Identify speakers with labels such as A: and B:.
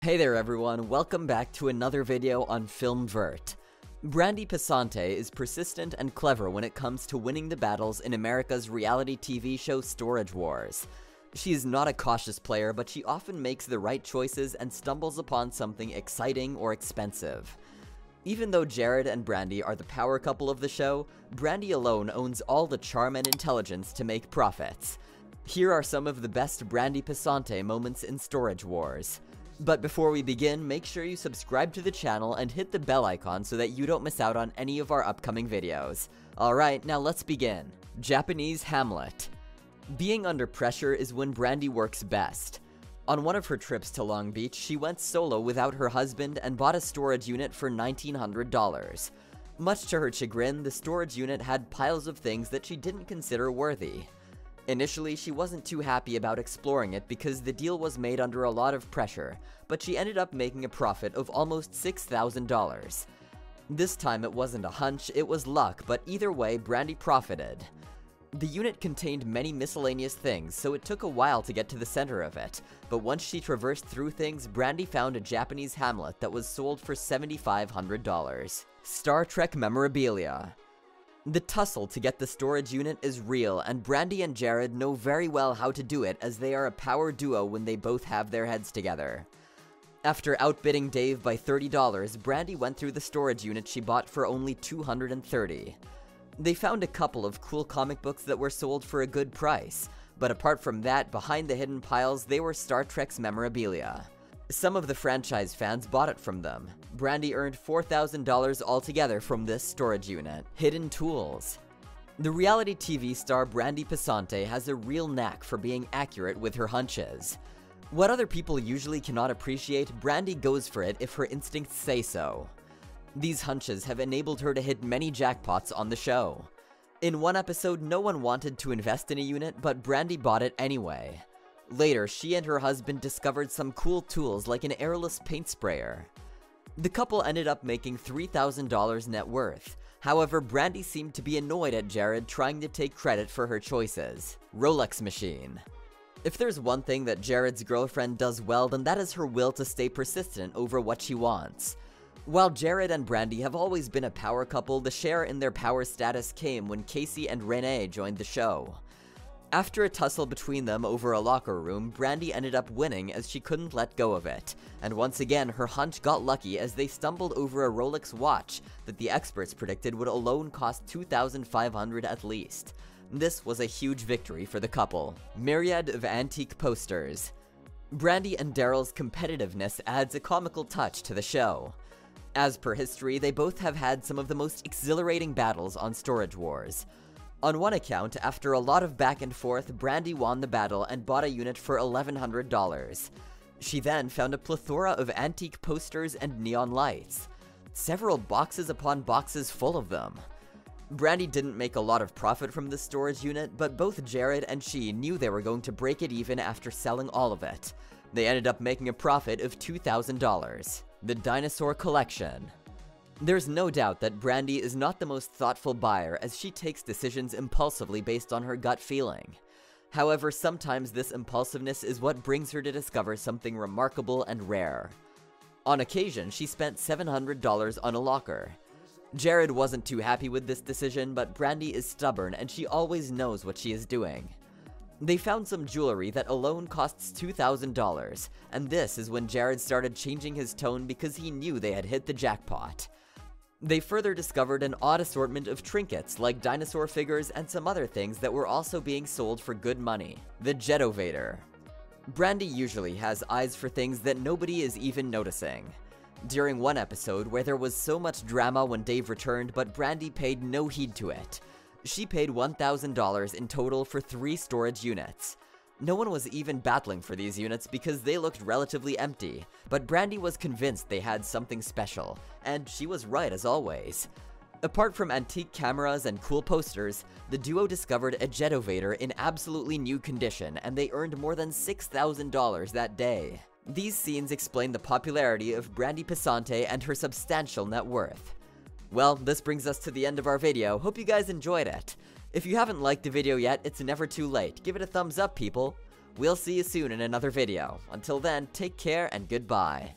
A: Hey there everyone, welcome back to another video on Film Vert. Brandi Passante is persistent and clever when it comes to winning the battles in America's reality TV show Storage Wars. She is not a cautious player, but she often makes the right choices and stumbles upon something exciting or expensive. Even though Jared and Brandi are the power couple of the show, Brandi alone owns all the charm and intelligence to make profits. Here are some of the best Brandi Passante moments in Storage Wars. But before we begin, make sure you subscribe to the channel and hit the bell icon so that you don't miss out on any of our upcoming videos. Alright, now let's begin. Japanese Hamlet. Being under pressure is when Brandi works best. On one of her trips to Long Beach, she went solo without her husband and bought a storage unit for $1,900. Much to her chagrin, the storage unit had piles of things that she didn't consider worthy. Initially, she wasn't too happy about exploring it because the deal was made under a lot of pressure, but she ended up making a profit of almost $6,000. This time it wasn't a hunch, it was luck, but either way, Brandi profited. The unit contained many miscellaneous things, so it took a while to get to the center of it, but once she traversed through things, Brandi found a Japanese Hamlet that was sold for $7,500. Star Trek Memorabilia. The tussle to get the storage unit is real, and Brandi and Jared know very well how to do it as they are a power duo when they both have their heads together. After outbidding Dave by $30, Brandi went through the storage unit she bought for only $230. They found a couple of cool comic books that were sold for a good price, but apart from that, behind the hidden piles, they were Star Trek's memorabilia. Some of the franchise fans bought it from them. Brandi earned $4,000 altogether from this storage unit. Hidden tools. The reality TV star Brandi Passante has a real knack for being accurate with her hunches. What other people usually cannot appreciate, Brandi goes for it if her instincts say so. These hunches have enabled her to hit many jackpots on the show. In one episode, no one wanted to invest in a unit, but Brandi bought it anyway. Later, she and her husband discovered some cool tools like an airless paint sprayer. The couple ended up making $3,000 net worth. However, Brandi seemed to be annoyed at Jared trying to take credit for her choices. Rolex Machine. If there's one thing that Jared's girlfriend does well, then that is her will to stay persistent over what she wants. While Jared and Brandi have always been a power couple, the share in their power status came when Casey and Rene joined the show. After a tussle between them over a locker room, Brandi ended up winning as she couldn't let go of it, and once again her hunch got lucky as they stumbled over a Rolex watch that the experts predicted would alone cost $2,500 at least. This was a huge victory for the couple. Myriad of antique posters. Brandi and Darrell's competitiveness adds a comical touch to the show. As per history, they both have had some of the most exhilarating battles on Storage Wars. On one account, after a lot of back and forth, Brandi won the battle and bought a unit for $1,100. She then found a plethora of antique posters and neon lights. Several boxes upon boxes full of them. Brandi didn't make a lot of profit from this storage unit, but both Jared and she knew they were going to break it even after selling all of it. They ended up making a profit of $2,000. The Dinosaur Collection. There's no doubt that Brandi is not the most thoughtful buyer as she takes decisions impulsively based on her gut feeling. However, sometimes this impulsiveness is what brings her to discover something remarkable and rare. On occasion, she spent $700 on a locker. Jared wasn't too happy with this decision, but Brandi is stubborn and she always knows what she is doing. They found some jewelry that alone costs $2,000, and this is when Jared started changing his tone because he knew they had hit the jackpot. They further discovered an odd assortment of trinkets like dinosaur figures and some other things that were also being sold for good money. The Genovator. Brandi usually has eyes for things that nobody is even noticing. During one episode where there was so much drama when Dave returned, but Brandi paid no heed to it. She paid $1,000 in total for 3 storage units. No one was even battling for these units because they looked relatively empty, but Brandi was convinced they had something special, and she was right as always. Apart from antique cameras and cool posters, the duo discovered a Genovator in absolutely new condition, and they earned more than $6,000 that day. These scenes explain the popularity of Brandi Passante and her substantial net worth. Well, this brings us to the end of our video. Hope you guys enjoyed it. If you haven't liked the video yet, it's never too late. Give it a thumbs up, people. We'll see you soon in another video. Until then, take care and goodbye.